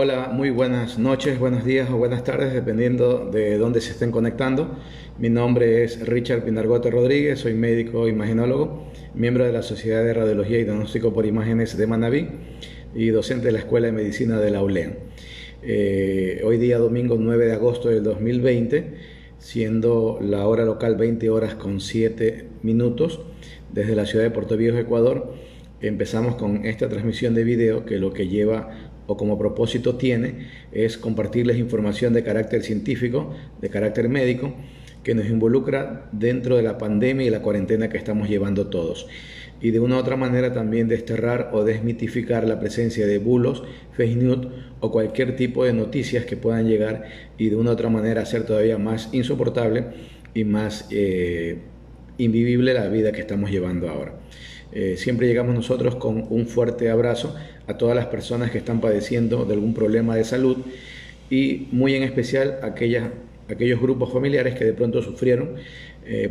Hola, muy buenas noches, buenos días o buenas tardes, dependiendo de dónde se estén conectando. Mi nombre es Richard Pinargote Rodríguez, soy médico imagenólogo, miembro de la Sociedad de Radiología y Diagnóstico por Imágenes de Manabí y docente de la Escuela de Medicina de la ULEN. Hoy día domingo 9 de agosto del 2020, siendo la hora local 20 horas con 7 minutos, desde la ciudad de Puerto Viejo, Ecuador, empezamos con esta transmisión de video que lo que lleva o como propósito tiene es compartirles información de carácter científico, de carácter médico, que nos involucra dentro de la pandemia y la cuarentena que estamos llevando todos. Y de una u otra manera también desterrar o desmitificar la presencia de bulos, fake news o cualquier tipo de noticias que puedan llegar y de una u otra manera hacer todavía más insoportable y más invivible la vida que estamos llevando ahora. Siempre llegamos nosotros con un fuerte abrazo a todas las personas que están padeciendo de algún problema de salud y muy en especial aquellos grupos familiares que de pronto sufrieron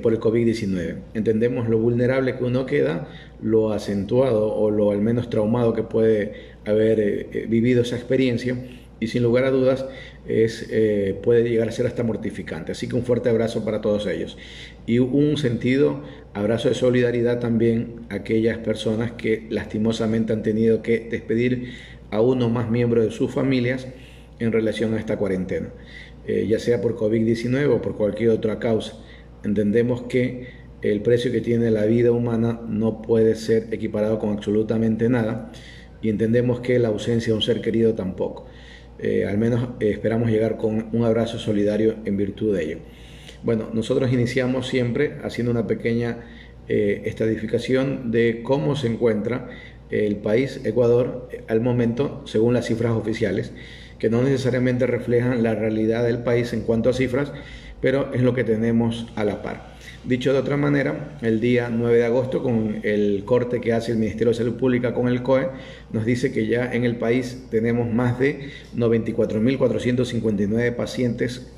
por el COVID-19. Entendemos lo vulnerable que uno queda, lo acentuado o lo al menos traumado que puede haber vivido esa experiencia y sin lugar a dudas puede llegar a ser hasta mortificante. Así que un fuerte abrazo para todos ellos. Y un sentido abrazo de solidaridad también a aquellas personas que lastimosamente han tenido que despedir a uno o más miembros de sus familias en relación a esta cuarentena. Ya sea por COVID-19 o por cualquier otra causa. Entendemos que el precio que tiene la vida humana no puede ser equiparado con absolutamente nada y entendemos que la ausencia de un ser querido tampoco. Al menos esperamos llegar con un abrazo solidario en virtud de ello. Bueno, nosotros iniciamos siempre haciendo una pequeña estadificación de cómo se encuentra el país Ecuador al momento según las cifras oficiales, que no necesariamente reflejan la realidad del país en cuanto a cifras, pero es lo que tenemos a la par. Dicho de otra manera, el día 9 de agosto, con el corte que hace el Ministerio de Salud Pública con el COE, nos dice que ya en el país tenemos más de 94.459 pacientes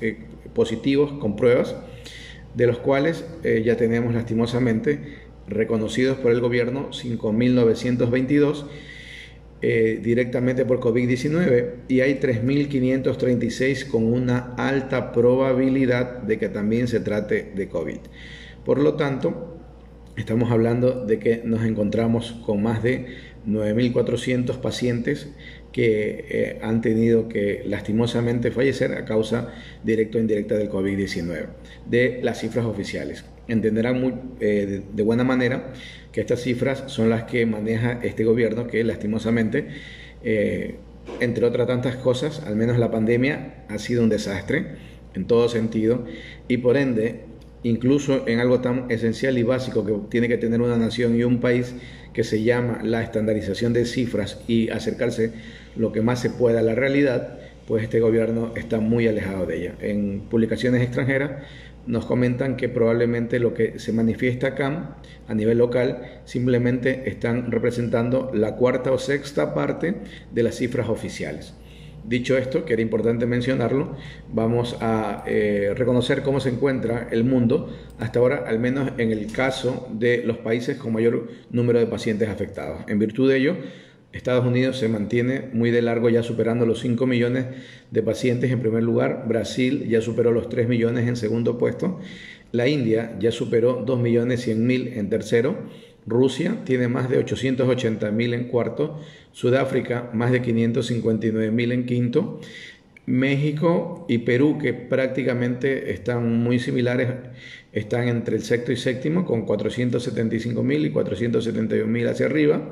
positivos con pruebas, de los cuales ya tenemos lastimosamente reconocidos por el gobierno 5.922 directamente por COVID-19 y hay 3.536 con una alta probabilidad de que también se trate de COVID. Por lo tanto, estamos hablando de que nos encontramos con más de 9.400 pacientes que han tenido que lastimosamente fallecer a causa directa o indirecta del COVID-19, de las cifras oficiales. Entenderán de buena manera que estas cifras son las que maneja este gobierno que lastimosamente, entre otras tantas cosas, al menos la pandemia ha sido un desastre en todo sentido y por ende, incluso en algo tan esencial y básico que tiene que tener una nación y un país que se llama la estandarización de cifras y acercarse lo que más se pueda a la realidad, pues este gobierno está muy alejado de ella. En publicaciones extranjeras nos comentan que probablemente lo que se manifiesta acá a nivel local simplemente están representando la cuarta o sexta parte de las cifras oficiales. Dicho esto, que era importante mencionarlo, vamos a reconocer cómo se encuentra el mundo hasta ahora, al menos en el caso de los países con mayor número de pacientes afectados. En virtud de ello, Estados Unidos se mantiene muy de largo, ya superando los 5 millones de pacientes en primer lugar. Brasil ya superó los 3 millones en segundo puesto. La India ya superó 2.100.000 en tercero. Rusia tiene más de 880.000 en cuarto. Sudáfrica más de 559.000 en quinto. México y Perú, que prácticamente están muy similares, están entre el sexto y séptimo con 475.000 y 471.000 hacia arriba.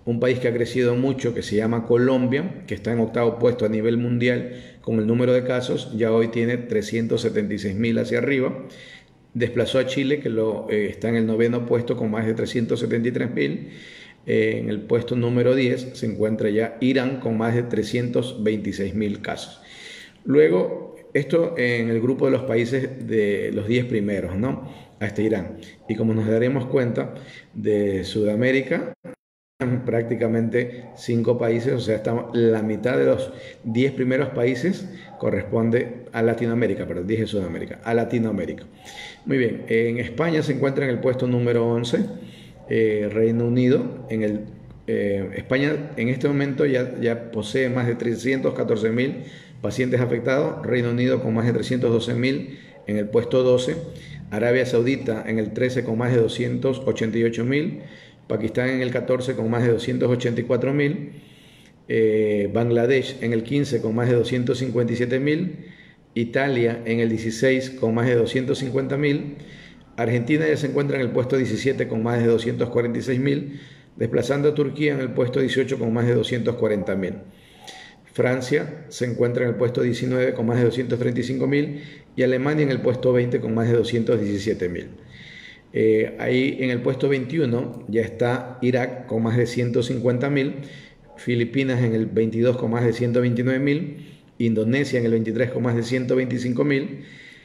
Un país que ha crecido mucho, que se llama Colombia, que está en octavo puesto a nivel mundial con el número de casos, ya hoy tiene 376.000 hacia arriba. Desplazó a Chile, que está en el noveno puesto con más de 373.000. En el puesto número 10 se encuentra ya Irán con más de 326.000 casos. Luego, esto en el grupo de los países de los 10 primeros, ¿no? Hasta Irán. Y como nos daremos cuenta, de Sudamérica, prácticamente 5 países, o sea, la mitad de los 10 primeros países corresponde a Latinoamérica, perdón, dije Sudamérica, a Latinoamérica. Muy bien, en España se encuentra en el puesto número 11, Reino Unido en el España en este momento ya posee más de 314.000 pacientes afectados, Reino Unido con más de 312.000 en el puesto 12, Arabia Saudita en el 13 con más de 288.000, Pakistán en el 14 con más de 284.000, Bangladesh en el 15 con más de 257.000, Italia en el 16 con más de 250.000, Argentina ya se encuentra en el puesto 17 con más de 246.000, desplazando a Turquía en el puesto 18 con más de 240.000. Francia se encuentra en el puesto 19 con más de 235.000 y Alemania en el puesto 20 con más de 217.000. Ahí en el puesto 21 ya está Irak con más de 150.000, Filipinas en el 22 con más de 129.000, Indonesia en el 23 con más de 125.000,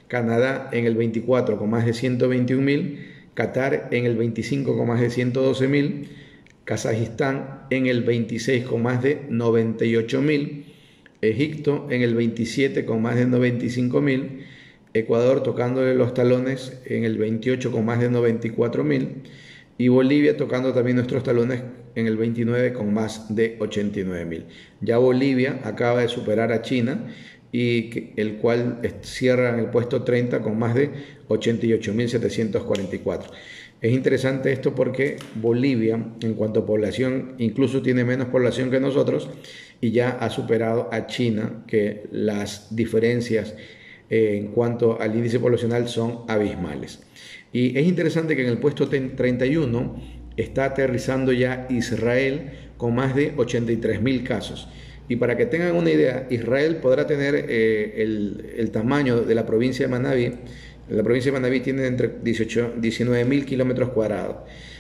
Canadá en el 24 con más de 121.000, Qatar en el 25 con más de 112.000, Kazajistán en el 26 con más de 98.000, Egipto en el 27 con más de 95.000, Ecuador tocándole los talones en el 28 con más de 94.000 y Bolivia tocando también nuestros talones en el 29 con más de 89.000. Ya Bolivia acaba de superar a China y el cual cierra en el puesto 30 con más de 88.744. Es interesante esto porque Bolivia, en cuanto a población, incluso tiene menos población que nosotros y ya ha superado a China, que las diferencias en cuanto al índice poblacional son abismales. Y es interesante que en el puesto 31 está aterrizando ya Israel con más de 83.000 casos. Y para que tengan una idea, Israel podrá tener el tamaño de la provincia de Manabí. La provincia de Manabí tiene entre 19.000 kilómetros cuadrados.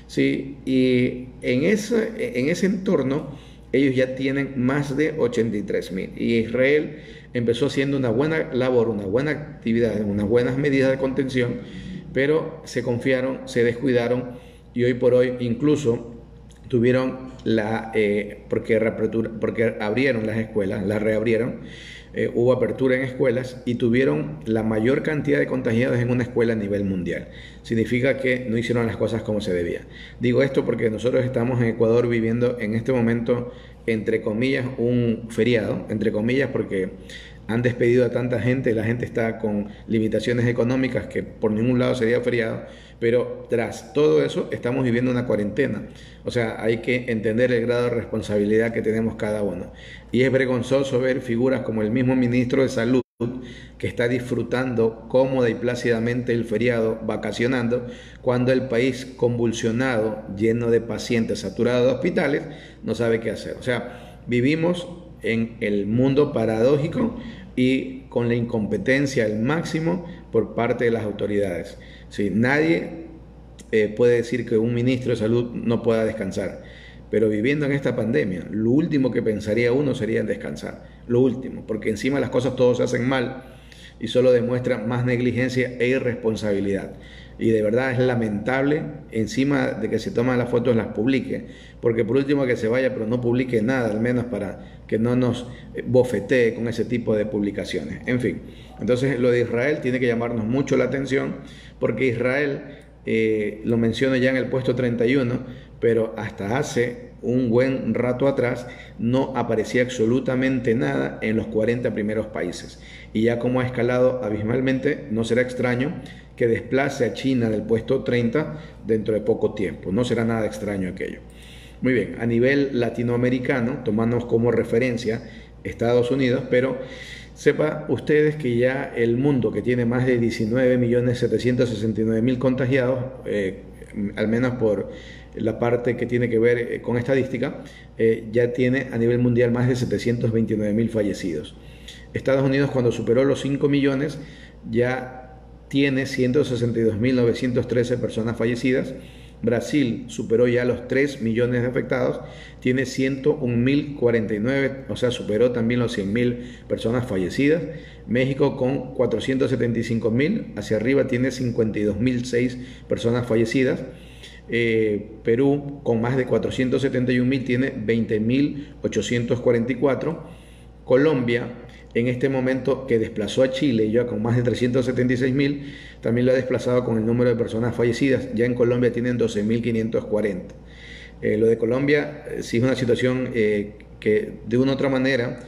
¿Sí? Y en ese entorno ellos ya tienen más de 83.000. Y Israel empezó haciendo una buena labor, una buena actividad, unas buenas medidas de contención, pero se confiaron, se descuidaron y hoy por hoy incluso tuvieron porque abrieron las escuelas, las reabrieron, hubo apertura en escuelas y tuvieron la mayor cantidad de contagiados en una escuela a nivel mundial. Significa que no hicieron las cosas como se debía. Digo esto porque nosotros estamos en Ecuador viviendo en este momento, entre comillas, un feriado, entre comillas porque han despedido a tanta gente, la gente está con limitaciones económicas que por ningún lado sería feriado, pero tras todo eso estamos viviendo una cuarentena. O sea, hay que entender el grado de responsabilidad que tenemos cada uno. Y es vergonzoso ver figuras como el mismo ministro de Salud, que está disfrutando cómoda y plácidamente el feriado, vacacionando, cuando el país convulsionado, lleno de pacientes, saturado de hospitales, no sabe qué hacer. O sea, vivimos en el mundo paradójico y con la incompetencia al máximo por parte de las autoridades. Sí, nadie puede decir que un ministro de salud no pueda descansar, pero viviendo en esta pandemia, lo último que pensaría uno sería en descansar, lo último, porque encima las cosas todos se hacen mal y solo demuestra más negligencia e irresponsabilidad. Y de verdad es lamentable, encima de que se toman las fotos las publique, porque por último que se vaya, pero no publique nada, al menos para que no nos bofetee con ese tipo de publicaciones. En fin, entonces lo de Israel tiene que llamarnos mucho la atención, porque Israel, lo menciono ya en el puesto 31, pero hasta hace un buen rato atrás no aparecía absolutamente nada en los 40 primeros países. Y ya como ha escalado abismalmente, no será extraño que desplace a China del puesto 30 dentro de poco tiempo. No será nada extraño aquello. Muy bien, a nivel latinoamericano, tomamos como referencia Estados Unidos, pero sepa ustedes que ya el mundo, que tiene más de 19.769.000 contagiados, al menos por la parte que tiene que ver con estadística, ya tiene a nivel mundial más de 729.000 fallecidos. Estados Unidos, cuando superó los 5 millones, ya tiene 162.913 personas fallecidas. Brasil superó ya los 3 millones de afectados, tiene 101.049, o sea, superó también los 100.000 personas fallecidas. México con 475.000, hacia arriba tiene 52.006 personas fallecidas. Perú con más de 471.000 tiene 20.844. Colombia, en este momento, que desplazó a Chile ya con más de 376.000, también lo ha desplazado con el número de personas fallecidas. Ya en Colombia tienen 12.540. Lo de Colombia sí es una situación que de una u otra manera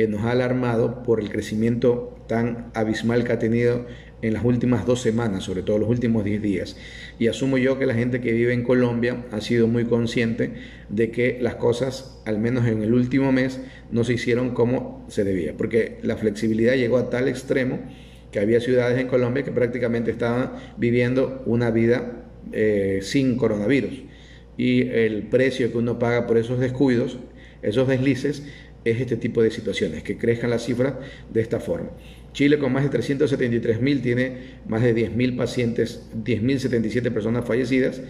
nos ha alarmado por el crecimiento tan abismal que ha tenido en las últimas 2 semanas, sobre todo los últimos 10 días. Y asumo yo que la gente que vive en Colombia ha sido muy consciente de que las cosas, al menos en el último mes, no se hicieron como se debía, porque la flexibilidad llegó a tal extremo que había ciudades en Colombia que prácticamente estaban viviendo una vida sin coronavirus. Y el precio que uno paga por esos descuidos, esos deslices, es este tipo de situaciones, que crezcan las cifras de esta forma. Chile, con más de 373.000, tiene más de 10.000 pacientes, 10.077 personas fallecidas.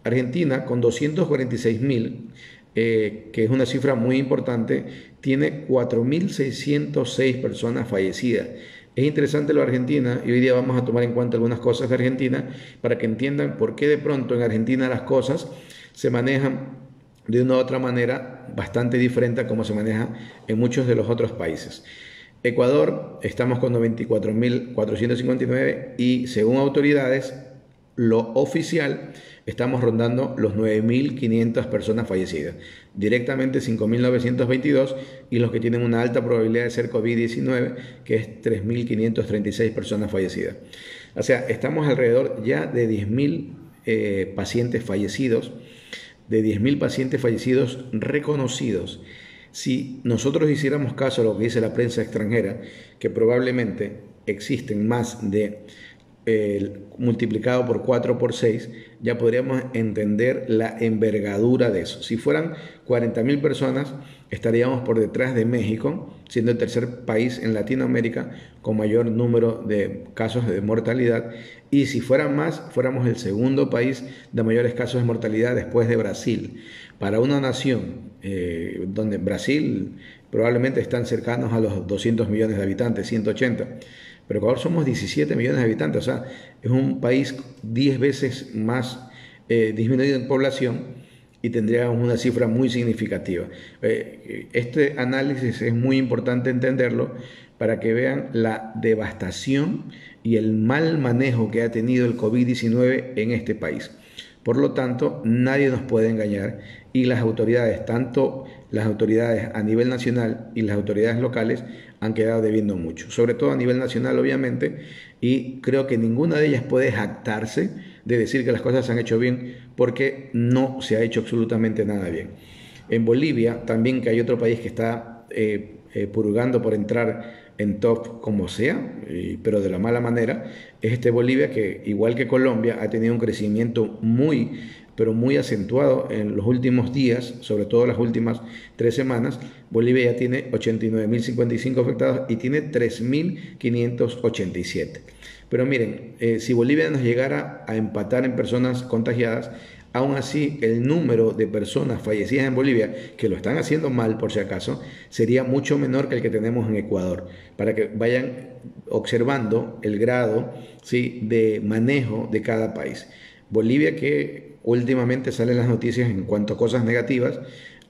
Argentina, con 246.000, que es una cifra muy importante, tiene 4.606 personas fallecidas. Es interesante lo de Argentina, y hoy día vamos a tomar en cuenta algunas cosas de Argentina para que entiendan por qué de pronto en Argentina las cosas se manejan de una u otra manera bastante diferente a como se maneja en muchos de los otros países. Ecuador, estamos con 94.459 y según autoridades, lo oficial, estamos rondando los 9.500 personas fallecidas. Directamente 5.922 y los que tienen una alta probabilidad de ser COVID-19, que es 3.536 personas fallecidas. O sea, estamos alrededor ya de 10.000 pacientes fallecidos, de 10.000 pacientes fallecidos reconocidos. Si nosotros hiciéramos caso a lo que dice la prensa extranjera, que probablemente existen más de multiplicado por 4 por 6, ya podríamos entender la envergadura de eso. Si fueran 40.000 personas, estaríamos por detrás de México, siendo el tercer país en Latinoamérica con mayor número de casos de mortalidad. Y si fueran más, fuéramos el segundo país de mayores casos de mortalidad después de Brasil. Para una nación donde Brasil probablemente están cercanos a los 200 millones de habitantes, 180, pero Ecuador somos 17 millones de habitantes, o sea, es un país 10 veces más disminuido en población y tendría una cifra muy significativa. Este análisis es muy importante entenderlo para que vean la devastación y el mal manejo que ha tenido el COVID-19 en este país. Por lo tanto, nadie nos puede engañar y las autoridades, tanto las autoridades a nivel nacional y las autoridades locales, han quedado debiendo mucho, sobre todo a nivel nacional obviamente, y creo que ninguna de ellas puede jactarse de decir que las cosas se han hecho bien porque no se ha hecho absolutamente nada bien. En Bolivia también, que hay otro país que está purgando por entrar en top como sea, pero de la mala manera, es Bolivia, que igual que Colombia ha tenido un crecimiento pero muy acentuado en los últimos días, sobre todo las últimas 3 semanas. Bolivia ya tiene 89.055 afectados y tiene 3.587. Pero miren, si Bolivia nos llegara a empatar en personas contagiadas, aún así el número de personas fallecidas en Bolivia, que lo están haciendo mal por si acaso, sería mucho menor que el que tenemos en Ecuador, para que vayan observando el grado, ¿sí?, de manejo de cada país. Bolivia, que últimamente salen las noticias en cuanto a cosas negativas,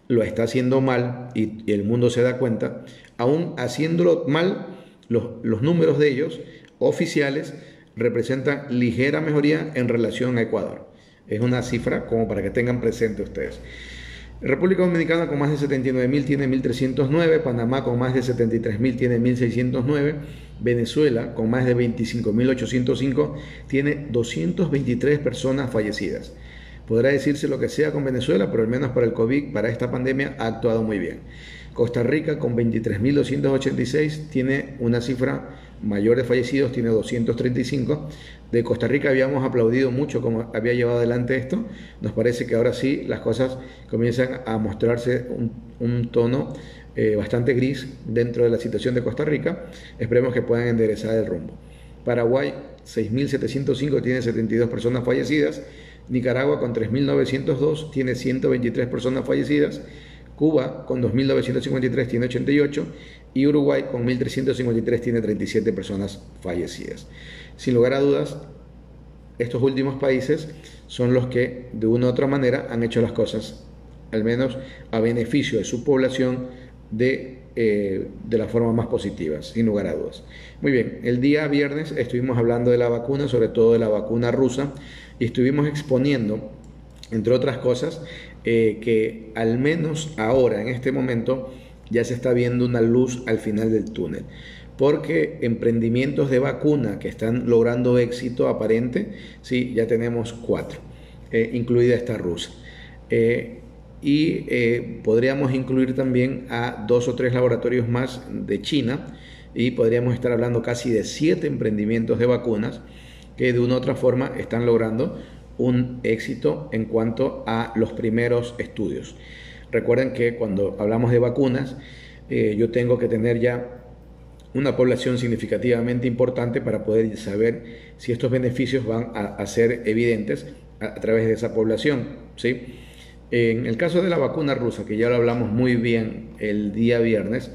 lo está haciendo mal y el mundo se da cuenta. Aún haciéndolo mal, los números de ellos oficiales representan ligera mejoría en relación a Ecuador. Es una cifra como para que tengan presente ustedes. República Dominicana, con más de 79.000, tiene 1.309. Panamá, con más de 73.000, tiene 1.609. Venezuela, con más de 25.805, tiene 223 personas fallecidas. Podrá decirse lo que sea con Venezuela, pero al menos para el COVID, para esta pandemia, ha actuado muy bien. Costa Rica, con 23.286, tiene una cifra mayor de fallecidos, tiene 235. De Costa Rica habíamos aplaudido mucho cómo había llevado adelante esto. Nos parece que ahora sí las cosas comienzan a mostrarse un tono bastante gris dentro de la situación de Costa Rica. Esperemos que puedan enderezar el rumbo. Paraguay, 6.705, tiene 72 personas fallecidas. Nicaragua, con 3.902, tiene 123 personas fallecidas. Cuba, con 2.953, tiene 88. Y Uruguay, con 1.353, tiene 37 personas fallecidas. Sin lugar a dudas, estos últimos países son los que de una u otra manera han hecho las cosas, al menos a beneficio de su población, de la forma más positiva, sin lugar a dudas. Muy bien, el día viernes estuvimos hablando de la vacuna, sobre todo de la vacuna rusa, y estuvimos exponiendo, entre otras cosas, que al menos ahora, en este momento, ya se está viendo una luz al final del túnel, porque emprendimientos de vacuna que están logrando éxito aparente, sí, ya tenemos 4, incluida esta rusa. Podríamos incluir también a 2 o 3 laboratorios más de China, y podríamos estar hablando casi de 7 emprendimientos de vacunas que de una u otra forma están logrando un éxito en cuanto a los primeros estudios. Recuerden que cuando hablamos de vacunas, yo tengo que tener ya una población significativamente importante para poder saber si estos beneficios van a ser evidentes a través de esa población, ¿sí? En el caso de la vacuna rusa, que ya lo hablamos muy bien el día viernes,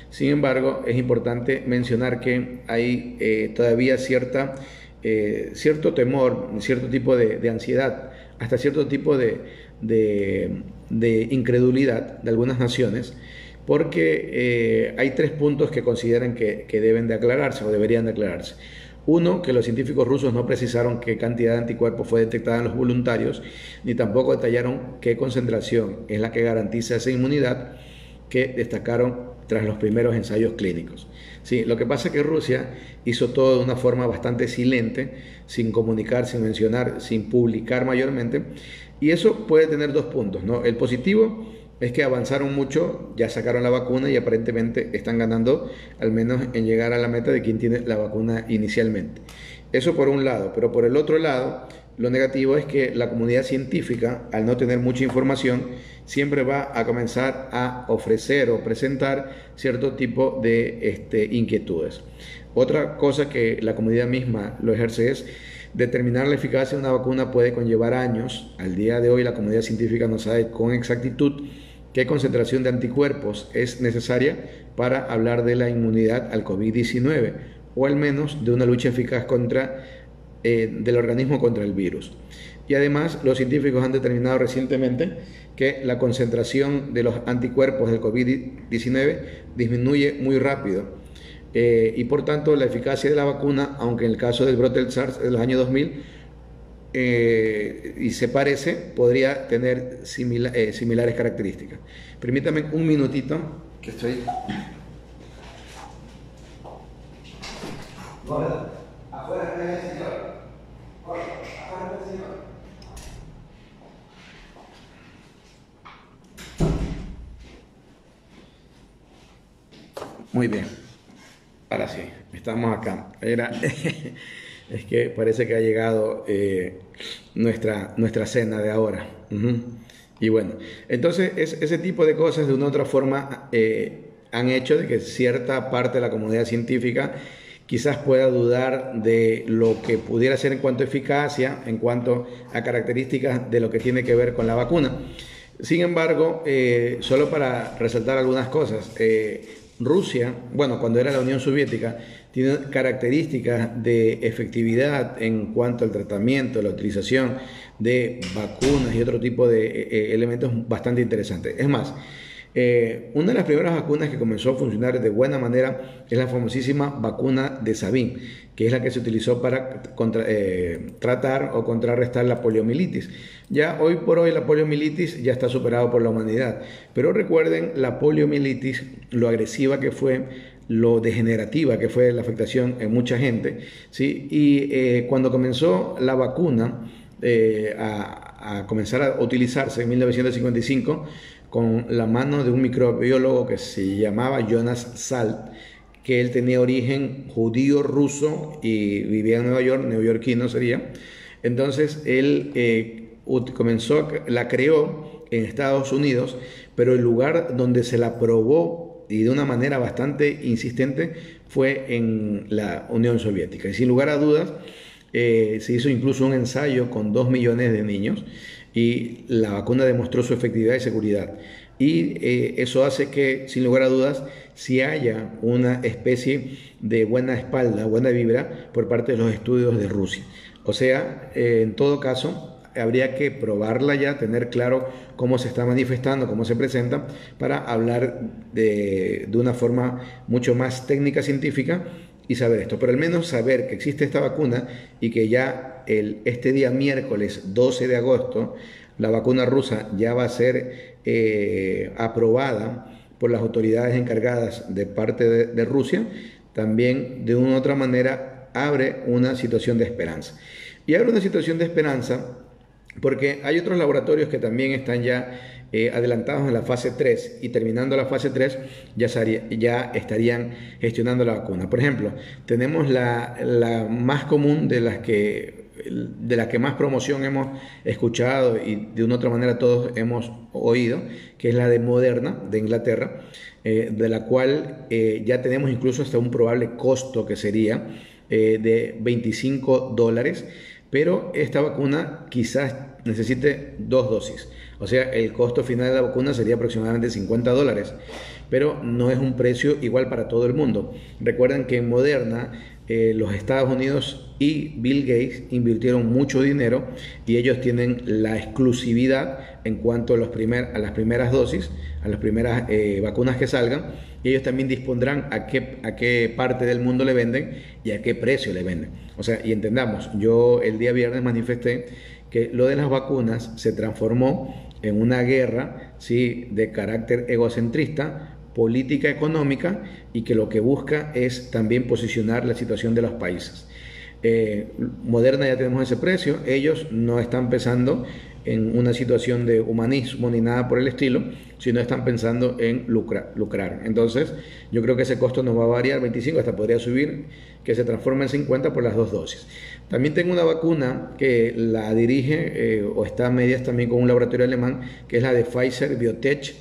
sin embargo, es importante mencionar que hay todavía cierto temor, cierto tipo de ansiedad, hasta cierto tipo de incredulidad de algunas naciones, porque hay 3 puntos que consideran que deben de aclararse o deberían de aclararse. Uno, que los científicos rusos no precisaron qué cantidad de anticuerpos fue detectada en los voluntarios, ni tampoco detallaron qué concentración es la que garantiza esa inmunidad que destacaron tras los primeros ensayos clínicos. Sí, lo que pasa es que Rusia hizo todo de una forma bastante silente, sin comunicar, sin mencionar, sin publicar mayormente, y eso puede tener 2 puntos, ¿no? El positivo es que avanzaron mucho, ya sacaron la vacuna y aparentemente están ganando al menos en llegar a la meta de quien tiene la vacuna inicialmente. Eso por un lado, pero por el otro lado, lo negativo es que la comunidad científica, al no tener mucha información, siempre va a comenzar a ofrecer o presentar cierto tipo de inquietudes. Otra cosa que la comunidad misma lo ejerce es determinar la eficacia de una vacuna puede conllevar años. Al día de hoy la comunidad científica no sabe con exactitud qué concentración de anticuerpos es necesaria para hablar de la inmunidad al COVID-19 o al menos de una lucha eficaz del organismo contra el virus. Y además los científicos han determinado recientemente que la concentración de los anticuerpos del COVID-19 disminuye muy rápido y por tanto la eficacia de la vacuna, aunque en el caso del brote del SARS de los años 2000 y se parece, podría tener similares características. Permítame un minutito que estoy... Afuera, señor. Afuera, señor. Muy bien. Ahora sí, estamos acá. Es que parece que ha llegado nuestra cena de ahora. Y bueno, entonces ese tipo de cosas de una u otra forma han hecho de que cierta parte de la comunidad científica quizás pueda dudar de lo que pudiera ser en cuanto a eficacia, en cuanto a características de lo que tiene que ver con la vacuna. Sin embargo, solo para resaltar algunas cosas, Rusia, bueno, cuando era la Unión Soviética, tiene características de efectividad en cuanto al tratamiento, la utilización de vacunas y otro tipo de elementos bastante interesantes. Es más, una de las primeras vacunas que comenzó a funcionar de buena manera es la famosísima vacuna de Sabin, que es la que se utilizó para tratar o contrarrestar la poliomielitis. Ya hoy por hoy la poliomielitis ya está superada por la humanidad, pero recuerden la poliomielitis, lo agresiva que fue, lo degenerativa que fue la afectación en mucha gente, ¿sí? Y cuando comenzó la vacuna a comenzar a utilizarse en 1955, con la mano de un microbiólogo que se llamaba Jonas Salk, que él tenía origen judío ruso y vivía en Nueva York, neoyorquino sería. Entonces él la creó en Estados Unidos, pero el lugar donde se la probó y de una manera bastante insistente fue en la Unión Soviética. Y sin lugar a dudas, se hizo incluso un ensayo con 2 millones de niños y la vacuna demostró su efectividad y seguridad. Y eso hace que, sin lugar a dudas, si haya una especie de buena espalda, buena vibra por parte de los estudios de Rusia. O sea, en todo caso, habría que probarla ya, tener claro cómo se está manifestando, cómo se presenta, para hablar de una forma mucho más técnica, científica, y saber esto. Pero al menos saber que existe esta vacuna y que ya este día miércoles 12 de agosto la vacuna rusa ya va a ser aprobada por las autoridades encargadas de parte de Rusia, también de una u otra manera abre una situación de esperanza. Y abre una situación de esperanza porque hay otros laboratorios que también están ya adelantados en la fase 3 y terminando la fase 3 ya estarían gestionando la vacuna. Por ejemplo, tenemos la más común de las que más promoción hemos escuchado y de una u otra manera todos hemos oído, que es la de Moderna, de Inglaterra, de la cual ya tenemos incluso hasta un probable costo que sería de $25, pero esta vacuna quizás necesite 2 dosis. O sea, el costo final de la vacuna sería aproximadamente $50, pero no es un precio igual para todo el mundo. Recuerden que en Moderna los Estados Unidos y Bill Gates invirtieron mucho dinero y ellos tienen la exclusividad en cuanto a las primeras dosis, a las primeras vacunas que salgan, y ellos también dispondrán a qué parte del mundo le venden y a qué precio le venden. O sea, y entendamos, yo el día viernes manifesté que lo de las vacunas se transformó en una guerra, ¿sí?, de carácter egocentrista, política económica, y que lo que busca es también posicionar la situación de los países. Moderna ya tenemos ese precio, ellos no están pensando en una situación de humanismo ni nada por el estilo, sino están pensando en lucrar. Entonces, yo creo que ese costo no va a variar, 25, hasta podría subir, que se transforme en 50 por las 2 dosis. También tengo una vacuna que la dirige o está a medias también con un laboratorio alemán, que es la de Pfizer Biotech,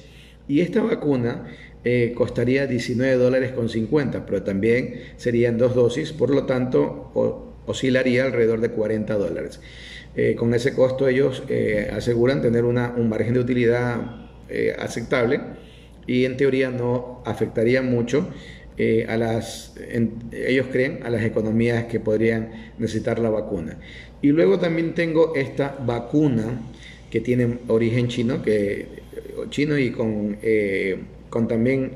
y esta vacuna costaría $19.50, pero también serían 2 dosis, por lo tanto oscilaría alrededor de $40. Con ese costo ellos aseguran tener un margen de utilidad aceptable y en teoría no afectaría mucho ellos creen, a las economías que podrían necesitar la vacuna. Y luego también tengo esta vacuna que tiene origen chino y con también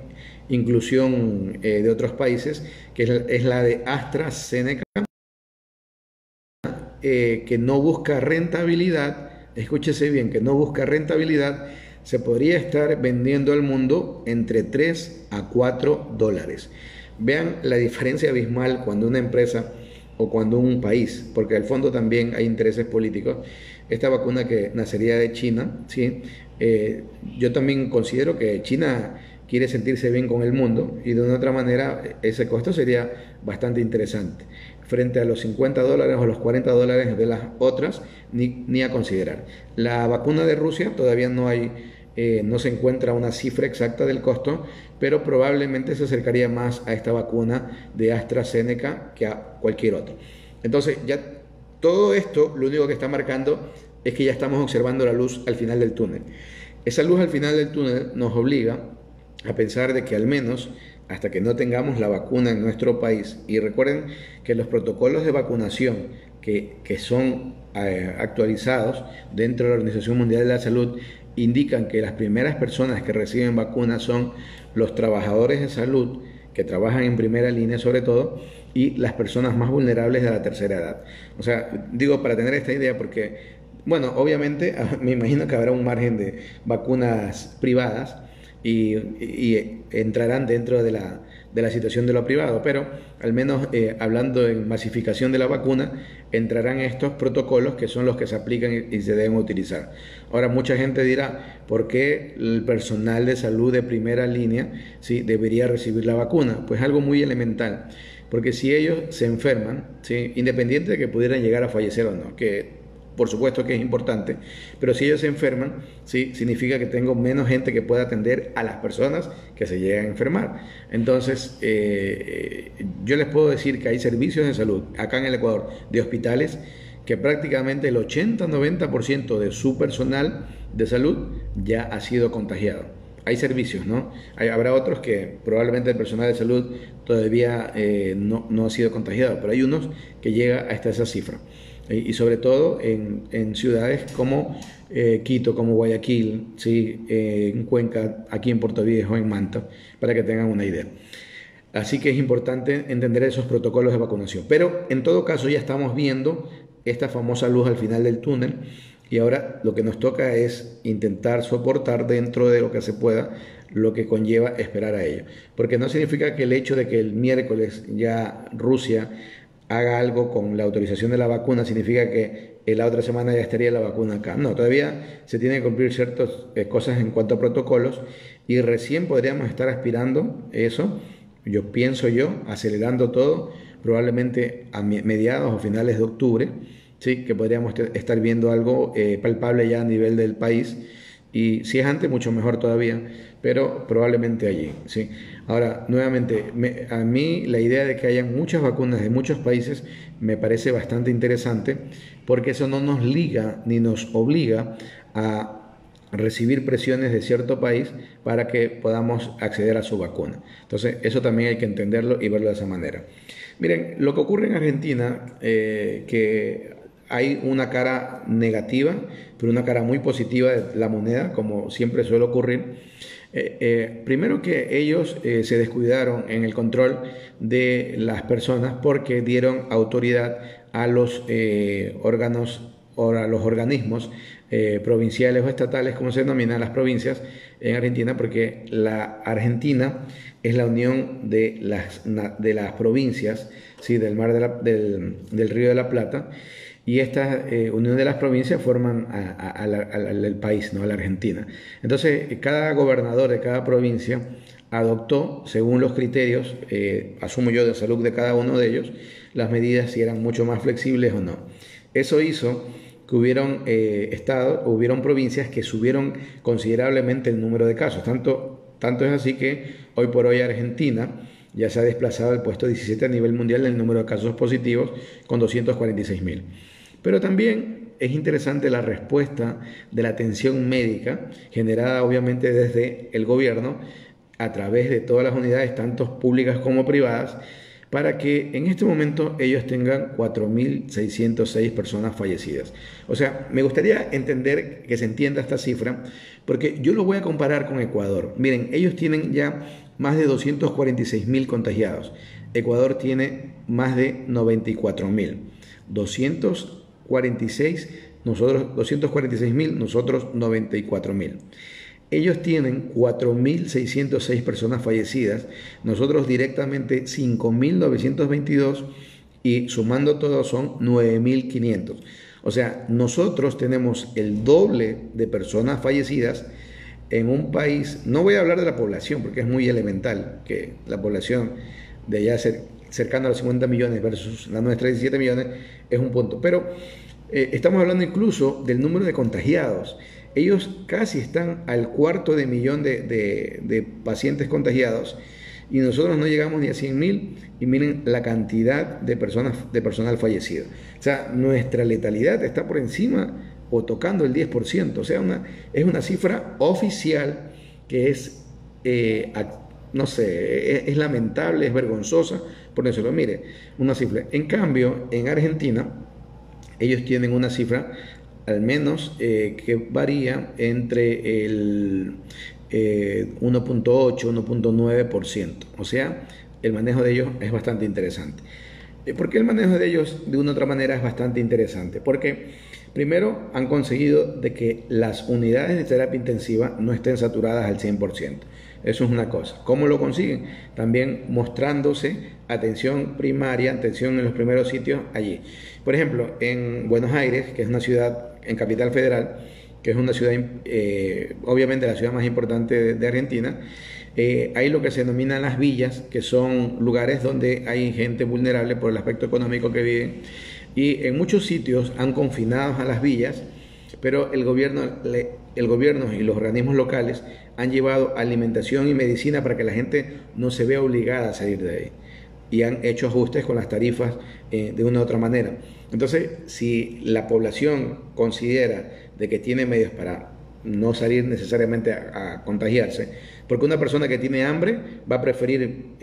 inclusión de otros países, que es la de AstraZeneca, que no busca rentabilidad. Escúchese bien, que no busca rentabilidad. Se podría estar vendiendo al mundo entre 3 a 4 dólares. Vean la diferencia abismal cuando una empresa o cuando un país, porque al fondo también hay intereses políticos. Esta vacuna que nacería de China, ¿sí? Yo también considero que China quiere sentirse bien con el mundo y de una otra manera ese costo sería bastante interesante. Frente a los $50 o los $40 de las otras, ni a considerar. La vacuna de Rusia todavía no se encuentra una cifra exacta del costo, pero probablemente se acercaría más a esta vacuna de AstraZeneca que a cualquier otra. Entonces, ya todo esto lo único que está marcando es que ya estamos observando la luz al final del túnel. Esa luz al final del túnel nos obliga a pensar de que al menos hasta que no tengamos la vacuna en nuestro país, y recuerden que los protocolos de vacunación que son actualizados dentro de la Organización Mundial de la Salud indican que las primeras personas que reciben vacunas son los trabajadores de salud que trabajan en primera línea sobre todo, y las personas más vulnerables de la tercera edad. O sea, digo para tener esta idea porque, bueno, obviamente me imagino que habrá un margen de vacunas privadas y entrarán dentro de la situación de lo privado, pero al menos hablando en masificación de la vacuna, entrarán estos protocolos que son los que se aplican y se deben utilizar. Ahora, mucha gente dirá, ¿por qué el personal de salud de primera línea sí debería recibir la vacuna? Pues algo muy elemental, porque si ellos se enferman, ¿sí?, independiente de que pudieran llegar a fallecer o no, que por supuesto que es importante, pero si ellos se enferman, ¿sí?, significa que tengo menos gente que pueda atender a las personas que se llegan a enfermar. Entonces, yo les puedo decir que hay servicios de salud acá en el Ecuador, de hospitales, que prácticamente el 80-90% de su personal de salud ya ha sido contagiado. Hay servicios, ¿no? Habrá otros que probablemente el personal de salud todavía no ha sido contagiado, pero hay unos que llega hasta esa cifra. Y sobre todo en ciudades como Quito, como Guayaquil, ¿sí?, en Cuenca, aquí en Puerto Viejo, en Manta, para que tengan una idea. Así que es importante entender esos protocolos de vacunación. Pero en todo caso ya estamos viendo esta famosa luz al final del túnel y ahora lo que nos toca es intentar soportar dentro de lo que se pueda lo que conlleva esperar a ello. Porque no significa que el hecho de que el miércoles ya Rusia haga algo con la autorización de la vacuna significa que en la otra semana ya estaría la vacuna acá. No, todavía se tienen que cumplir ciertas cosas en cuanto a protocolos y recién podríamos estar aspirando eso, acelerando todo, probablemente a mediados o finales de octubre, ¿sí? Que podríamos estar viendo algo palpable ya a nivel del país, y si es antes mucho mejor todavía, pero probablemente allí, ¿sí? Ahora, nuevamente, a mí la idea de que hayan muchas vacunas de muchos países me parece bastante interesante, porque eso no nos liga ni nos obliga a recibir presiones de cierto país para que podamos acceder a su vacuna. Entonces, eso también hay que entenderlo y verlo de esa manera. Miren, lo que ocurre en Argentina, que hay una cara negativa, pero una cara muy positiva de la moneda, como siempre suele ocurrir. Primero que ellos se descuidaron en el control de las personas porque dieron autoridad a los órganos o a los organismos provinciales o estatales, como se denominan las provincias en Argentina, porque la Argentina es la unión de las provincias, ¿sí? Del del Río de la Plata, y esta unión de las provincias forman al país, ¿no? A la Argentina. Entonces, cada gobernador de cada provincia adoptó, según los criterios, asumo yo, de salud de cada uno de ellos, las medidas si eran mucho más flexibles o no. Eso hizo que hubieron provincias que subieron considerablemente el número de casos. Tanto es así que hoy por hoy Argentina ya se ha desplazado al puesto 17 a nivel mundial en el número de casos positivos, con 246.000. Pero también es interesante la respuesta de la atención médica, generada obviamente desde el gobierno, a través de todas las unidades, tanto públicas como privadas, para que en este momento ellos tengan 4.606 personas fallecidas. O sea, me gustaría entender, que se entienda esta cifra, porque yo lo voy a comparar con Ecuador. Miren, ellos tienen ya más de 246.000 contagiados. Ecuador tiene más de 94.000. 246.000, nosotros 94.000. Ellos tienen 4.606 personas fallecidas, nosotros directamente 5.922, y sumando todo son 9.500. O sea, nosotros tenemos el doble de personas fallecidas en un país. No voy a hablar de la población porque es muy elemental, que la población de allá cercana a los 50 millones versus la nuestra 17 millones es un punto. Pero estamos hablando incluso del número de contagiados. Ellos casi están al 250.000 de pacientes contagiados, y nosotros no llegamos ni a 100.000, y miren la cantidad de personal fallecido. O sea, nuestra letalidad está por encima o tocando el 10%. O sea, es una cifra oficial que es, no sé, es lamentable, es vergonzosa, por eso lo mire, una cifra. En cambio, en Argentina, ellos tienen una cifra al menos que varía entre el 1.8, 1.9%. O sea, el manejo de ellos es bastante interesante. ¿Por qué el manejo de ellos de una u otra manera es bastante interesante? Porque primero han conseguido de que las unidades de terapia intensiva no estén saturadas al 100%. Eso es una cosa. ¿Cómo lo consiguen? También mostrándose atención primaria, atención en los primeros sitios allí. Por ejemplo, en Buenos Aires, que es una ciudad en Capital Federal, que es una ciudad, obviamente la ciudad más importante de Argentina, hay lo que se denominan las villas, que son lugares donde hay gente vulnerable por el aspecto económico que viven, y en muchos sitios han confinado a las villas, pero el gobierno y los organismos locales han llevado alimentación y medicina para que la gente no se vea obligada a salir de ahí, y han hecho ajustes con las tarifas de una u otra manera. Entonces, si la población considera de que tiene medios para no salir necesariamente a contagiarse, porque una persona que tiene hambre va a preferir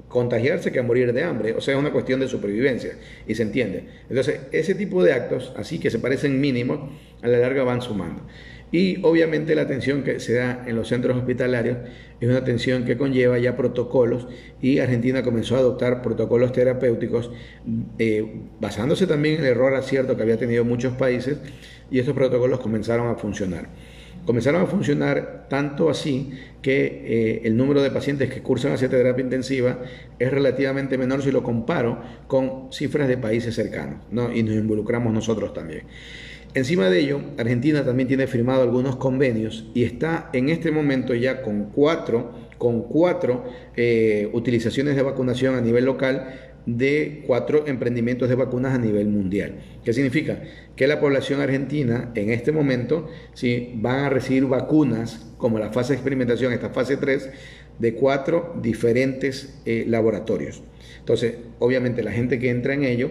contagiarse que a morir de hambre, o sea, es una cuestión de supervivencia, y se entiende. Entonces, ese tipo de actos, así que se parecen mínimos, a la larga van sumando. Y obviamente la atención que se da en los centros hospitalarios es una atención que conlleva ya protocolos, y Argentina comenzó a adoptar protocolos terapéuticos basándose también en el error acierto que había tenido muchos países y estos protocolos comenzaron a funcionar. Comenzaron a funcionar tanto así que el número de pacientes que cursan hacia terapia intensiva es relativamente menor si lo comparo con cifras de países cercanos, ¿no? Y nos involucramos nosotros también. Encima de ello, Argentina también tiene firmado algunos convenios y está en este momento ya con cuatro utilizaciones de vacunación a nivel local de 4 emprendimientos de vacunas a nivel mundial. ¿Qué significa? Que la población argentina en este momento sí, van a recibir vacunas como la fase de experimentación, esta fase 3, de 4 diferentes laboratorios. Entonces, obviamente la gente que entra en ello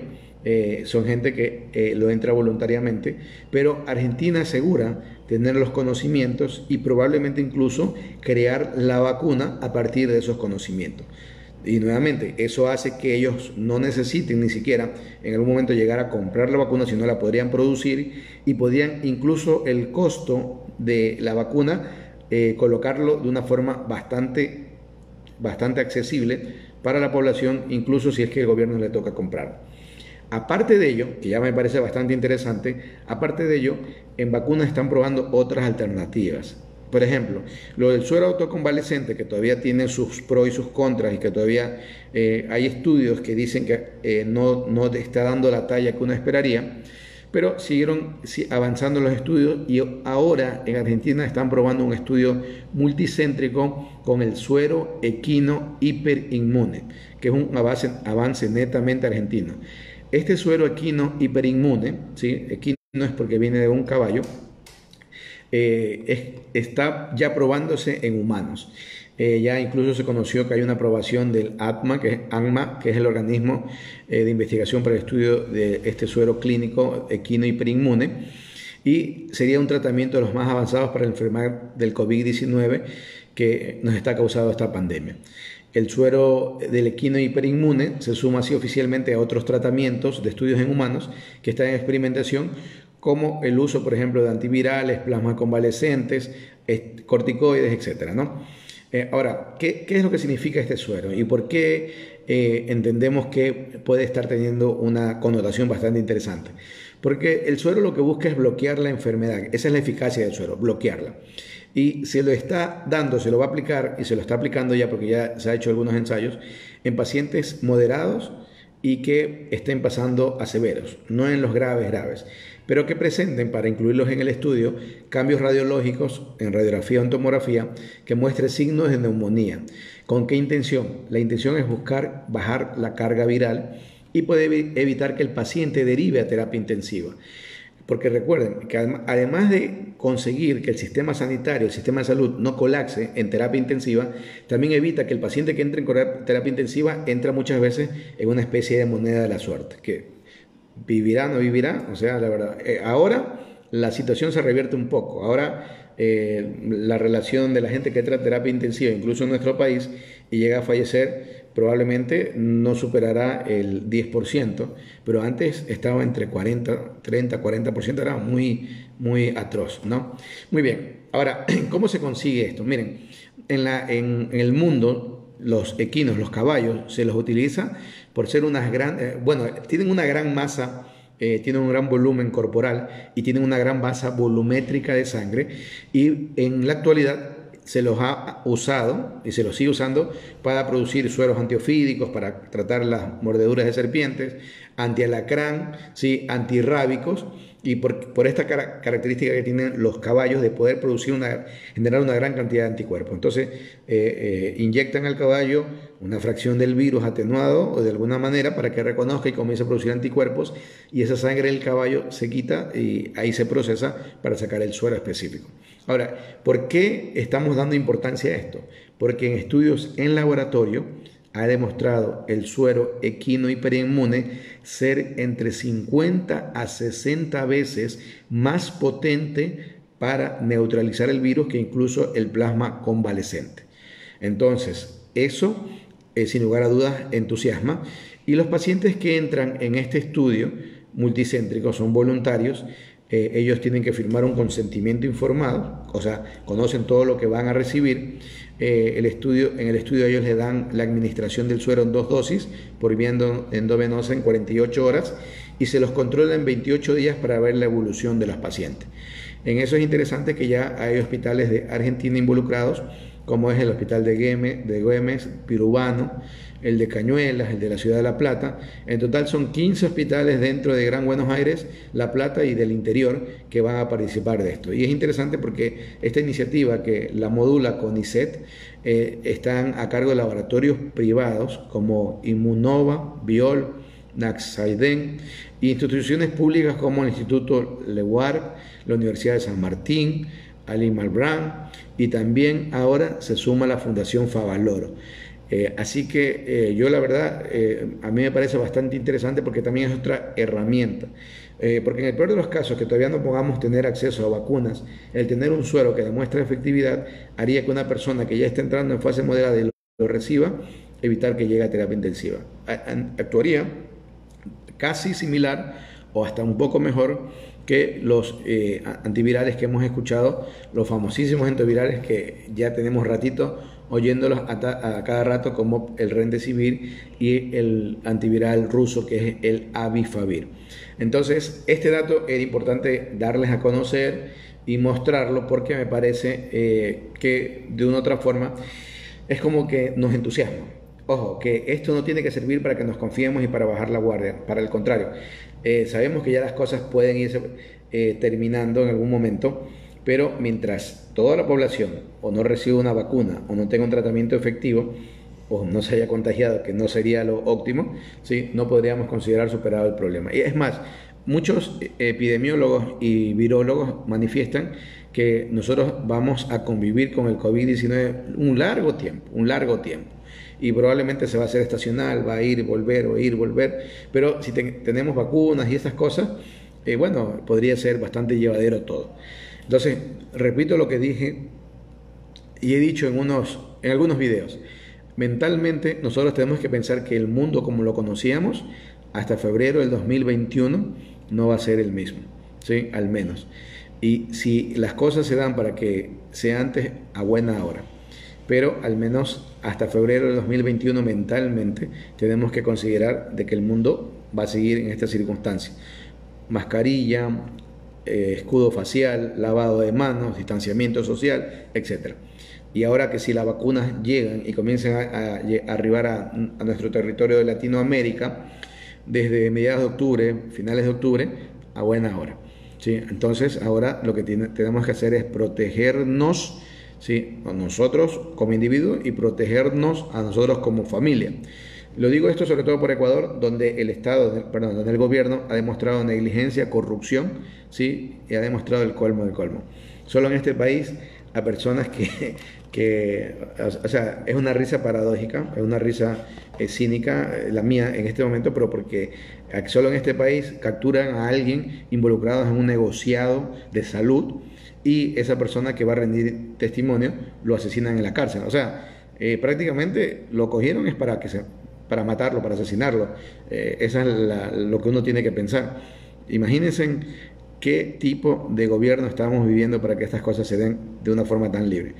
son gente que lo entra voluntariamente, pero Argentina asegura tener los conocimientos y probablemente incluso crear la vacuna a partir de esos conocimientos. Y nuevamente, eso hace que ellos no necesiten ni siquiera en algún momento llegar a comprar la vacuna, sino la podrían producir y podrían incluso el costo de la vacuna colocarlo de una forma bastante accesible para la población, incluso si es que el gobierno le toca comprar. Aparte de ello, que ya me parece bastante interesante, aparte de ello, en vacunas están probando otras alternativas. Por ejemplo, lo del suero autoconvalecente, que todavía tiene sus pros y sus contras y que todavía hay estudios que dicen que no está dando la talla que uno esperaría, pero siguieron avanzando los estudios y ahora en Argentina están probando un estudio multicéntrico con el suero equino hiperinmune, que es un avance netamente argentino. Este suero equino hiperinmune, ¿sí? Equino es porque viene de un caballo, está ya probándose en humanos. Ya incluso se conoció que hay una aprobación del ANMA, que es el organismo de investigación para el estudio de este suero clínico equino hiperinmune, y sería un tratamiento de los más avanzados para la enfermedad del COVID-19 que nos está causando esta pandemia. El suero del equino hiperinmune se suma así oficialmente a otros tratamientos de estudios en humanos que están en experimentación, como el uso, por ejemplo, de antivirales, plasmas convalescentes, corticoides, etc., ¿no? Ahora, ¿qué es lo que significa este suero y por qué entendemos que puede estar teniendo una connotación bastante interesante? Porque el suero lo que busca es bloquear la enfermedad. Esa es la eficacia del suero, bloquearla. Y se lo está dando, se lo va a aplicar y se lo está aplicando ya, porque ya se ha hecho algunos ensayos, en pacientes moderados y que estén pasando a severos, no en los graves, pero que presenten, para incluirlos en el estudio, cambios radiológicos en radiografía o en tomografía que muestren signos de neumonía. ¿Con qué intención? La intención es buscar bajar la carga viral y poder evitar que el paciente derive a terapia intensiva. Porque recuerden que además de conseguir que el sistema sanitario, el sistema de salud no colapse en terapia intensiva, también evita que el paciente que entre en terapia intensiva entra muchas veces en una especie de moneda de la suerte, que vivirá o no vivirá. O sea, la verdad, ahora la situación se revierte un poco. Ahora la relación de la gente que entra en terapia intensiva, incluso en nuestro país, y llega a fallecer, probablemente no superará el 10%, pero antes estaba entre 30-40%, era muy atroz, ¿no? Muy bien, ahora, ¿cómo se consigue esto? Miren, en el mundo, los equinos, los caballos, se los utiliza por ser unas grandes, tienen una gran masa, tienen un gran volumen corporal y tienen una gran masa volumétrica de sangre, y en la actualidad se los ha usado y se los sigue usando para producir sueros antiofídicos, para tratar las mordeduras de serpientes, antialacrán, ¿sí? Antirrábicos, y por esta característica que tienen los caballos de poder generar una gran cantidad de anticuerpos. Entonces inyectan al caballo una fracción del virus atenuado o de alguna manera para que reconozca y comience a producir anticuerpos, y esa sangre del caballo se quita y ahí se procesa para sacar el suero específico. Ahora, ¿por qué estamos dando importancia a esto? Porque en estudios en laboratorio ha demostrado el suero equino hiperinmune ser entre 50 a 60 veces más potente para neutralizar el virus que incluso el plasma convalescente. Entonces, eso sin lugar a dudas entusiasma, y los pacientes que entran en este estudio multicéntrico son voluntarios. Ellos tienen que firmar un consentimiento informado, o sea, conocen todo lo que van a recibir. En el estudio ellos le dan la administración del suero en 2 dosis por vía endovenosa en 48 horas, y se los controla en 28 días para ver la evolución de los pacientes. En eso es interesante que ya hay hospitales de Argentina involucrados, como es el hospital de Güemes, Pirubano, el de Cañuelas, el de la Ciudad de La Plata. En total son 15 hospitales dentro de Gran Buenos Aires, La Plata y del interior que van a participar de esto. Y es interesante porque esta iniciativa que la modula CONICET están a cargo de laboratorios privados como Inmunova, Biol, Naxaiden, e instituciones públicas como el Instituto Leguard, la Universidad de San Martín, Ali Malbrán, y también ahora se suma la Fundación Favaloro. Así que yo la verdad, a mí me parece bastante interesante porque también es otra herramienta. Porque en el peor de los casos, que todavía no podamos tener acceso a vacunas, el tener un suero que demuestre efectividad haría que una persona que ya esté entrando en fase moderada y lo reciba, evitar que llegue a terapia intensiva. Actuaría casi similar o hasta un poco mejor que los antivirales que hemos escuchado, los famosísimos antivirales que ya tenemos ratito oyéndolos a cada rato, como el Remdesivir y el antiviral ruso que es el Avifavir. Entonces, este dato era importante darles a conocer y mostrarlo porque me parece que de una u otra forma es como que nos entusiasma. Ojo, que esto no tiene que servir para que nos confiemos y para bajar la guardia, para el contrario. Sabemos que ya las cosas pueden irse terminando en algún momento, pero mientras toda la población o no reciba una vacuna o no tenga un tratamiento efectivo o no se haya contagiado, que no sería lo óptimo, ¿sí? No podríamos considerar superado el problema. Y es más, muchos epidemiólogos y virólogos manifiestan que nosotros vamos a convivir con el COVID-19 un largo tiempo. Y probablemente se va a hacer estacional, va a ir, volver, pero si tenemos vacunas y estas cosas, bueno, podría ser bastante llevadero todo. Entonces, repito lo que dije y he dicho en algunos videos. Mentalmente, nosotros tenemos que pensar que el mundo como lo conocíamos hasta febrero del 2021 no va a ser el mismo, ¿sí? Al menos. Y si las cosas se dan para que sea antes, a buena hora. Pero al menos hasta febrero del 2021 mentalmente tenemos que considerar de que el mundo va a seguir en estas circunstancias. Mascarilla, escudo facial, lavado de manos, distanciamiento social, etc. Y ahora que si las vacunas llegan y comiencen a arribar a nuestro territorio de Latinoamérica, desde mediados de octubre, finales de octubre, a buena hora, ¿sí? Entonces ahora lo que tenemos que hacer es protegernos, ¿sí? A nosotros como individuos y protegernos a nosotros como familia. Lo digo esto sobre todo por Ecuador, donde donde el gobierno ha demostrado negligencia, corrupción, ¿sí? Y ha demostrado el colmo del colmo. Solo en este país a personas o sea, es una risa paradójica, es una risa cínica, la mía en este momento, pero porque solo en este país capturan a alguien involucrado en un negociado de salud y esa persona que va a rendir testimonio lo asesinan en la cárcel. O sea, prácticamente lo cogieron es para matarlo, para asesinarlo. Eso es lo que uno tiene que pensar. Imagínense qué tipo de gobierno estamos viviendo para que estas cosas se den de una forma tan libre.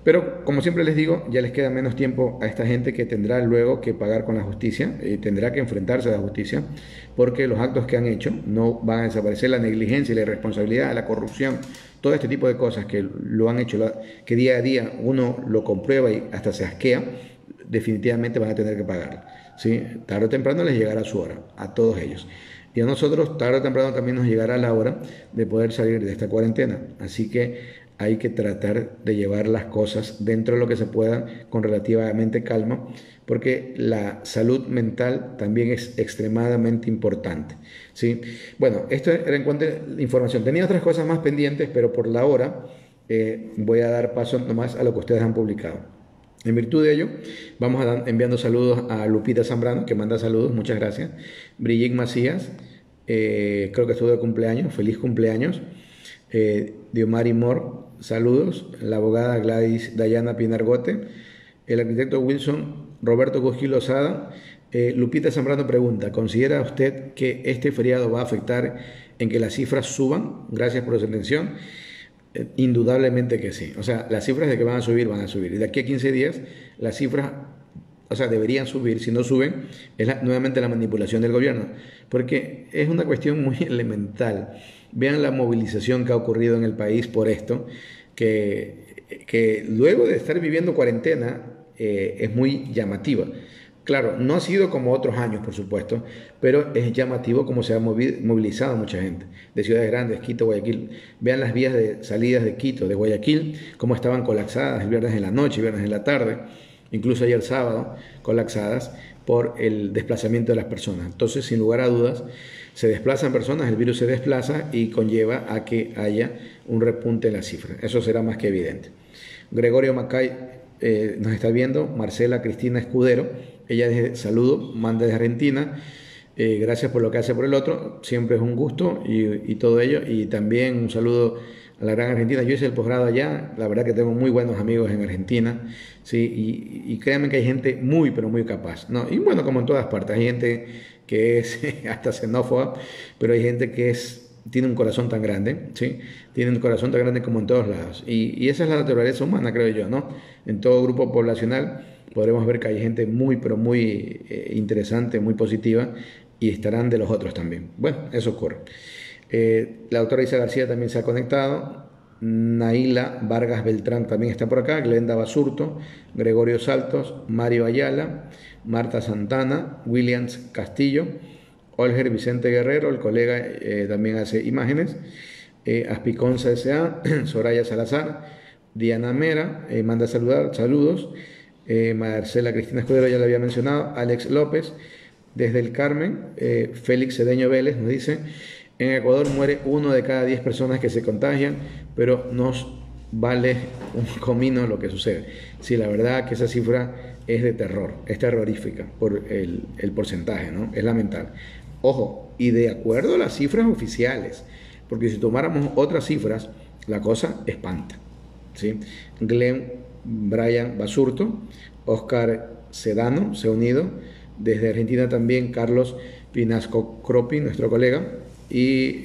Pero como siempre les digo, ya les queda menos tiempo a esta gente que tendrá luego que pagar con la justicia, tendrá que enfrentarse a la justicia, porque los actos que han hecho no van a desaparecer. La negligencia y la irresponsabilidad, la corrupción, todo este tipo de cosas que lo han hecho, que día a día uno lo comprueba y hasta se asquea, definitivamente van a tener que pagar, ¿sí? Tarde o temprano les llegará su hora, a todos ellos. Y a nosotros tarde o temprano también nos llegará la hora de poder salir de esta cuarentena. Así que hay que tratar de llevar las cosas dentro de lo que se pueda con relativamente calma, porque la salud mental también es extremadamente importante, ¿sí? Bueno, esto era en cuanto a información. Tenía otras cosas más pendientes, pero por la hora voy a dar paso nomás a lo que ustedes han publicado. En virtud de ello, vamos enviando saludos a Lupita Zambrano, que manda saludos, muchas gracias. Brigitte Macías, creo que estuvo de cumpleaños, feliz cumpleaños. Diomari Moore, saludos. La abogada Gladys Dayana Pinargote, el arquitecto Wilson Roberto Cosquil Lozada. Lupita Zambrano pregunta: ¿considera usted que este feriado va a afectar en que las cifras suban? Gracias por su atención. Indudablemente que sí. O sea, las cifras de que van a subir, van a subir. Y de aquí a 15 días las cifras o sea, deberían subir. Si no suben, es nuevamente la manipulación del gobierno, porque es una cuestión muy elemental. Vean la movilización que ha ocurrido en el país por esto, que luego de estar viviendo cuarentena es muy llamativa. Claro, no ha sido como otros años, por supuesto, pero es llamativo cómo se ha movilizado mucha gente de ciudades grandes, Quito, Guayaquil. Vean las vías de salidas de Quito, de Guayaquil, cómo estaban colapsadas el viernes en la noche, el viernes en la tarde, incluso ayer sábado, colapsadas por el desplazamiento de las personas. Entonces, sin lugar a dudas, se desplazan personas, el virus se desplaza y conlleva a que haya un repunte en las cifras. Eso será más que evidente. Gregorio Macay nos está viendo, Marcela Cristina Escudero, ella desde saludo, manda desde Argentina, gracias por lo que hace por el otro, siempre es un gusto y todo ello, y también un saludo a la gran Argentina. Yo hice el posgrado allá, la verdad que tengo muy buenos amigos en Argentina, ¿sí? Y créanme que hay gente muy, pero muy capaz, ¿no? Y bueno, como en todas partes, hay gente que es hasta xenófoba, pero hay gente que tiene un corazón tan grande, ¿sí? Tiene un corazón tan grande como en todos lados. Y esa es la naturaleza humana, creo yo, ¿no? En todo grupo poblacional podremos ver que hay gente muy, pero muy interesante, muy positiva, y estarán de los otros también. Bueno, eso ocurre. La doctora Isa García también se ha conectado. Naila Vargas Beltrán también está por acá. Glenda Basurto, Gregorio Saltos, Mario Ayala, Marta Santana, Williams Castillo, Olger Vicente Guerrero, el colega también hace imágenes, Aspiconza S.A., Soraya Salazar, Diana Mera, manda saludos, Marcela Cristina Escudero ya le había mencionado, Alex López, desde el Carmen, Félix Cedeño Vélez nos dice, en Ecuador muere 1 de cada 10 personas que se contagian, pero nos vale un comino lo que sucede. Sí, la verdad que esa cifra es de terror, es terrorífica por el porcentaje, ¿no? Es lamentable. Ojo, y de acuerdo a las cifras oficiales, porque si tomáramos otras cifras, la cosa espanta, ¿sí? Glenn Brian Basurto, Oscar Sedano se ha unido, desde Argentina también Carlos Pinasco Cropi, nuestro colega, y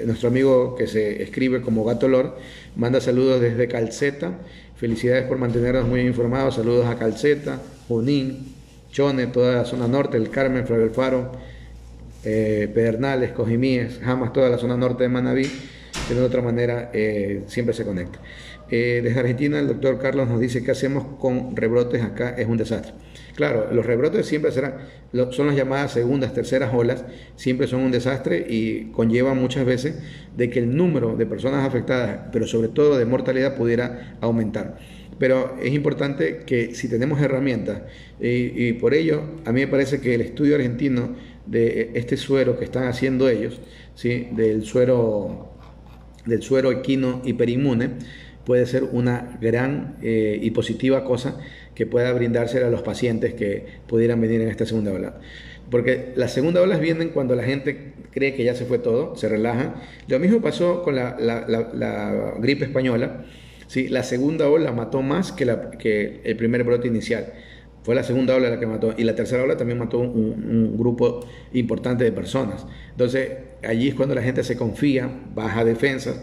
nuestro amigo que se escribe como Gato Lord, manda saludos desde Calceta. Felicidades por mantenernos muy informados, saludos a Calceta, Junín, Chone, toda la zona norte, el Carmen, Fraga el Faro, Pedernales, Cojimíes, Jamas, toda la zona norte de Manabí, que de otra manera siempre se conecta. Desde Argentina el doctor Carlos nos dice: ¿qué hacemos con rebrotes? Acá es un desastre. Claro, los rebrotes siempre son las llamadas segundas, terceras olas, siempre son un desastre y conllevan muchas veces de que el número de personas afectadas, pero sobre todo de mortalidad, pudiera aumentar. Pero es importante que si tenemos herramientas, y por ello a mí me parece que el estudio argentino de este suero que están haciendo ellos, ¿sí? del suero equino hiperinmune, puede ser una gran y positiva cosa que pueda brindársela a los pacientes que pudieran venir en esta segunda ola. Porque las segundas olas vienen cuando la gente cree que ya se fue todo, se relaja. Lo mismo pasó con la gripe española. ¿Sí? La segunda ola mató más que el primer brote inicial. Fue la segunda ola la que mató, y la tercera ola también mató un grupo importante de personas. Entonces, allí es cuando la gente se confía, baja defensas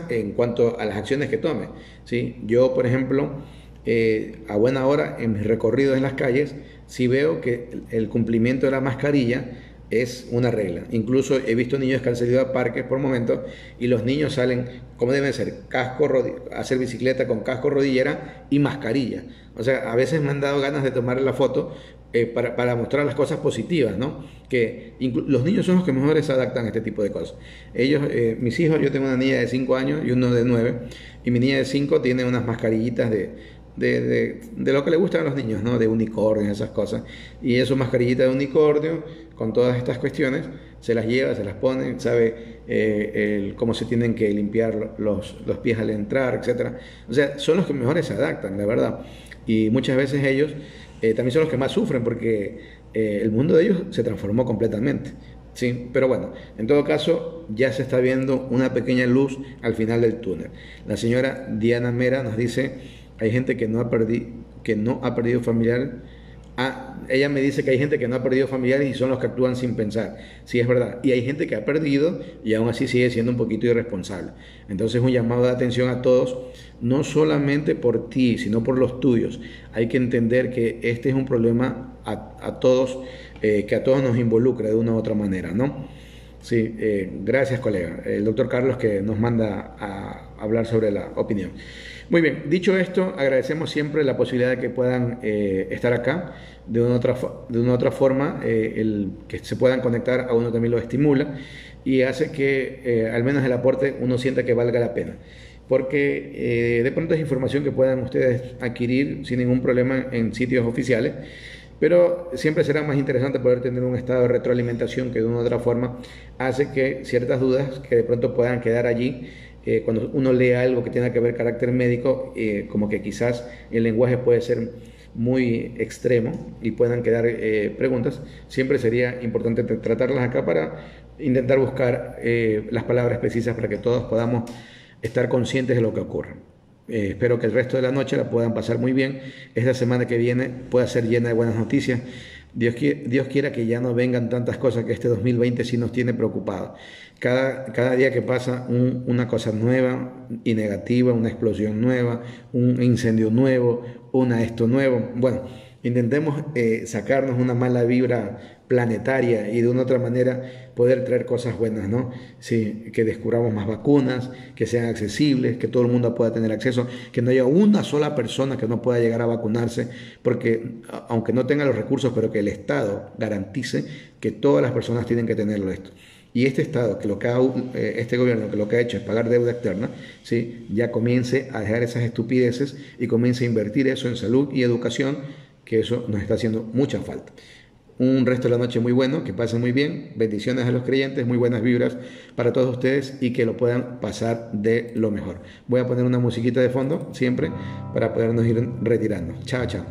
en cuanto a las acciones que tome, ¿sí? Yo, por ejemplo, a buena hora en mis recorridos en las calles, sí veo que el cumplimiento de la mascarilla es una regla. Incluso he visto niños que han salido a parques por momentos y los niños salen como deben ser, hacer bicicleta con casco, rodillera y mascarilla. O sea, a veces me han dado ganas de tomar la foto para mostrar las cosas positivas, ¿no? Que los niños son los que mejor se adaptan a este tipo de cosas. Ellos, mis hijos, yo tengo una niña de 5 años y uno de 9, y mi niña de 5 tiene unas mascarillitas de lo que le gustan a los niños, ¿no? De unicornio, esas cosas. Y es su mascarillita de unicornio, con todas estas cuestiones, se las lleva, se las pone, sabe cómo se tienen que limpiar los pies al entrar, etc. O sea, son los que mejores se adaptan, la verdad. Y muchas veces ellos también son los que más sufren porque el mundo de ellos se transformó completamente. Sí, pero bueno, en todo caso ya se está viendo una pequeña luz al final del túnel. La señora Diana Mera nos dice: hay gente que no ha perdido familiar. ella me dice que hay gente que no ha perdido familiares y son los que actúan sin pensar. Sí, es verdad. Y hay gente que ha perdido y aún así sigue siendo un poquito irresponsable. Entonces, un llamado de atención a todos, no solamente por ti, sino por los tuyos. Hay que entender que este es un problema a todos, que a todos nos involucra de una u otra manera, ¿no? Sí, gracias, colega. El doctor Carlos, que nos manda a hablar sobre la opinión. Muy bien, dicho esto, agradecemos siempre la posibilidad de que puedan estar acá. De una u otra forma, el que se puedan conectar a uno también lo estimula y hace que al menos el aporte uno sienta que valga la pena. Porque de pronto es información que puedan ustedes adquirir sin ningún problema en sitios oficiales, pero siempre será más interesante poder tener un estado de retroalimentación que de una u otra forma hace que ciertas dudas que de pronto puedan quedar allí, cuando uno lee algo que tenga que ver carácter médico, como que quizás el lenguaje puede ser muy extremo y puedan quedar preguntas, siempre sería importante tratarlas acá para intentar buscar las palabras precisas para que todos podamos estar conscientes de lo que ocurre. Espero que el resto de la noche la puedan pasar muy bien. Esta semana que viene pueda ser llena de buenas noticias. Dios quiera que ya no vengan tantas cosas que este 2020 sí nos tiene preocupados. Cada día que pasa una cosa nueva y negativa, una explosión nueva, un incendio nuevo, esto nuevo. Bueno, intentemos sacarnos una mala vibra planetaria y de una otra manera poder traer cosas buenas, ¿no? Sí, que descubramos más vacunas, que sean accesibles, que todo el mundo pueda tener acceso, que no haya una sola persona que no pueda llegar a vacunarse, porque aunque no tenga los recursos, pero que el Estado garantice que todas las personas tienen que tenerlo esto. Y este Estado, este gobierno, que lo que ha hecho es pagar deuda externa, ¿sí? Ya comience a dejar esas estupideces y comience a invertir eso en salud y educación, que eso nos está haciendo mucha falta. Un resto de la noche muy bueno, que pasen muy bien, bendiciones a los creyentes, muy buenas vibras para todos ustedes y que lo puedan pasar de lo mejor. Voy a poner una musiquita de fondo siempre para podernos ir retirando. Chao, chao.